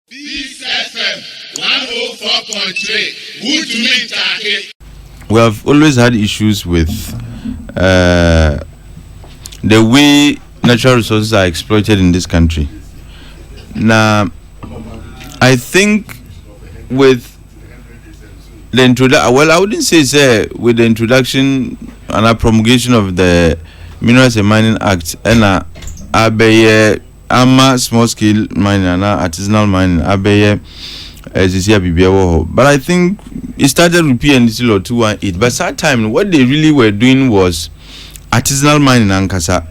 This FM 104.3. Good to meet Atik. We have always had issues with the way natural resources are exploited in this country. Now, I think with the introduction, well, I wouldn't say with the introduction and a promulgation of the Minerals and Mining Act, and small scale mining and artisanal mining, but I think it started with PNDC Law 218. But that time, what they really were doing was artisanal mining and kasa.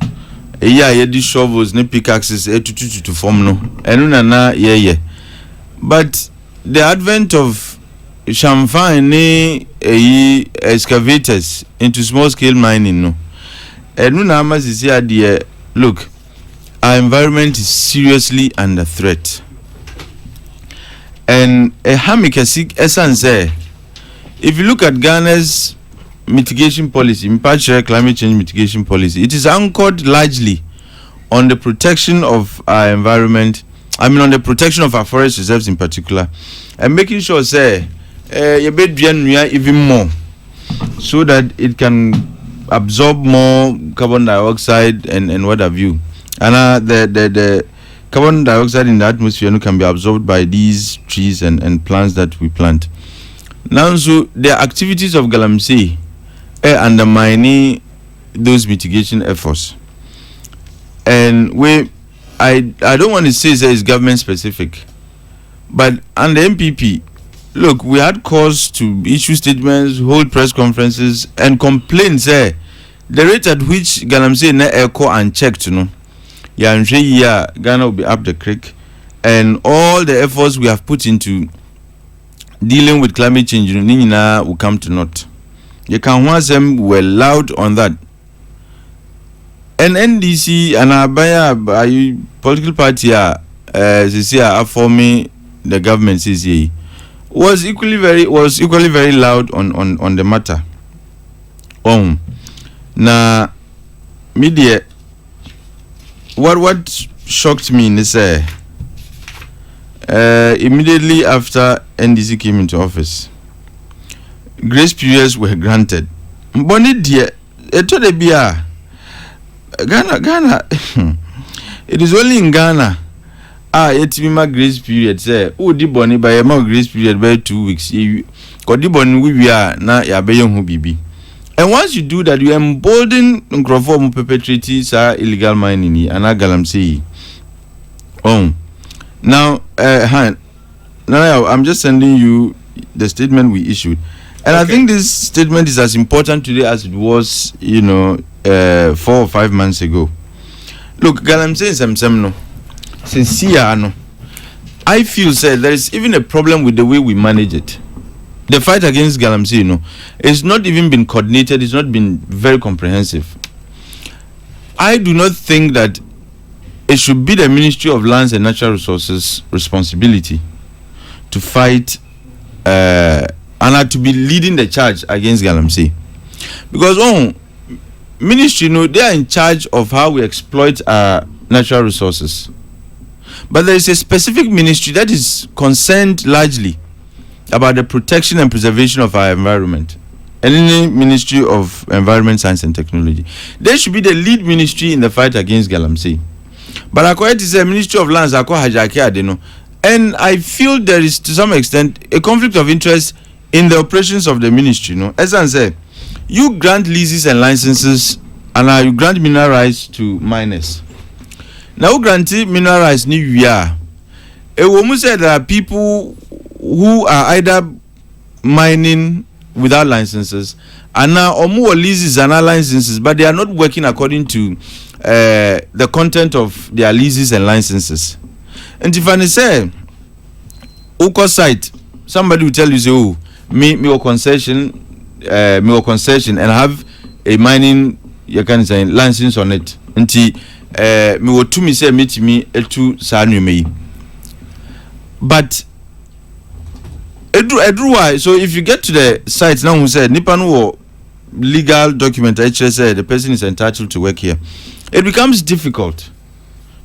Yeah, shovels, ne pickaxes, to form no. But the advent of champagne excavators into small scale mining no. Look, our environment is seriously under threat. And a hamikasik essence, if you look at Ghana's mitigation policy, impactful climate change mitigation policy, it is anchored largely on the protection of our environment. On the protection of our forest reserves in particular, and making sure, you bed even more, so that it can absorb more carbon dioxide and what have you. And the carbon dioxide in the atmosphere can be absorbed by these trees and plants that we plant. Now, so the activities of Galamsey undermining those mitigation efforts. And I don't want to say it's government specific, but under MPP, look, we had cause to issue statements, hold press conferences, and complain, the rate at which Galamsey na echo and checked, Ghana will be up the creek, and all the efforts we have put into dealing with climate change will come to naught. You can once them were loud on that. And NDC and our political party are forming the government CCA was equally very loud on the matter. Now media, what shocked me is immediately after NDC came into office, grace periods were granted. Bonnie dear, Ghana it is only in Ghana it be my grace period di bonnie by my grace period by 2 weeks di bonnie we are na ya be hu bibi. And once you do that, you embolden Nkrofo perpetrators illegal mining and Galamsey. Now I'm just sending you the statement we issued. And okay. I think this statement is as important today as it was, 4 or 5 months ago. Look, Galamsey is no. Sincere no. I feel there is even a problem with the way we manage it. The fight against Galamsey, it's not even been coordinated. It's not been very comprehensive. I do not think that it should be the Ministry of Lands and Natural Resources' responsibility to fight and to be leading the charge against Galamsey, because ministry, they are in charge of how we exploit our natural resources. But there is a specific ministry that is concerned largely about the protection and preservation of our environment. And in the Ministry of Environment, Science and Technology, they should be the lead ministry in the fight against Galamsey. But according to the Ministry of Lands, and I feel there is to some extent a conflict of interest in the operations of the ministry. As I say, you grant leases and licenses, and you grant mineral rights to miners. Now, granting mineral rights new year, a woman said there are people who are either mining without licenses and now or more leases and licenses, but they are not working according to the content of their leases and licenses. And if I say, Uko site, somebody will tell you, me concession, and have a mining license on it. Until me will to me say meet me to sanu me. But so if you get to the site now who said Nipanu legal document the person is entitled to work here, it becomes difficult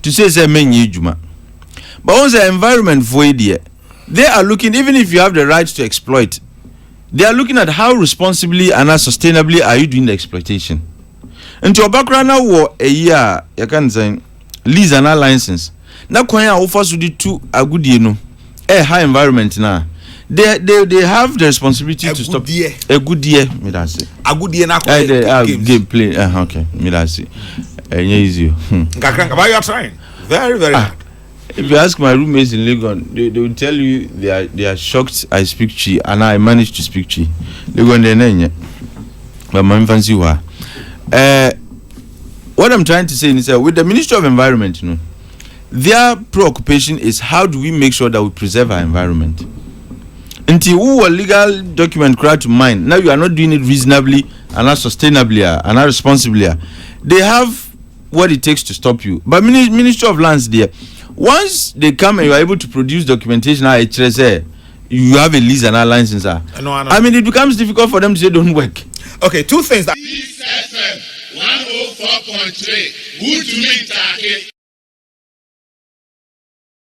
to say Juma. But once the environment for it, they are looking, even if you have the right to exploit, they are looking at how responsibly and how sustainably are you doing the exploitation. And to a background now, a year, you can say, lease and license. Now, when you offer to a good year, a high environment now. They have the responsibility to stop a good year. Me that say a good year now. Game play. Okay, me that say. Easy. But you are trying very hard. If you ask my roommates in Legon, they will tell you they are shocked I speak Chi and I managed to speak Chi. Legon they name but my fancy wa. What I'm trying to say is with the Ministry of Environment, you know, their preoccupation is how do we make sure that we preserve our environment. Until who a legal document cried to mine, now you are not doing it reasonably and not sustainably and not responsibly. They have what it takes to stop you. But Ministry of Lands there, once they come and you are able to produce documentation, you have a lease and a license. I mean, it becomes difficult for them to say don't work. Okay, two things that This FM 104.3 good to me,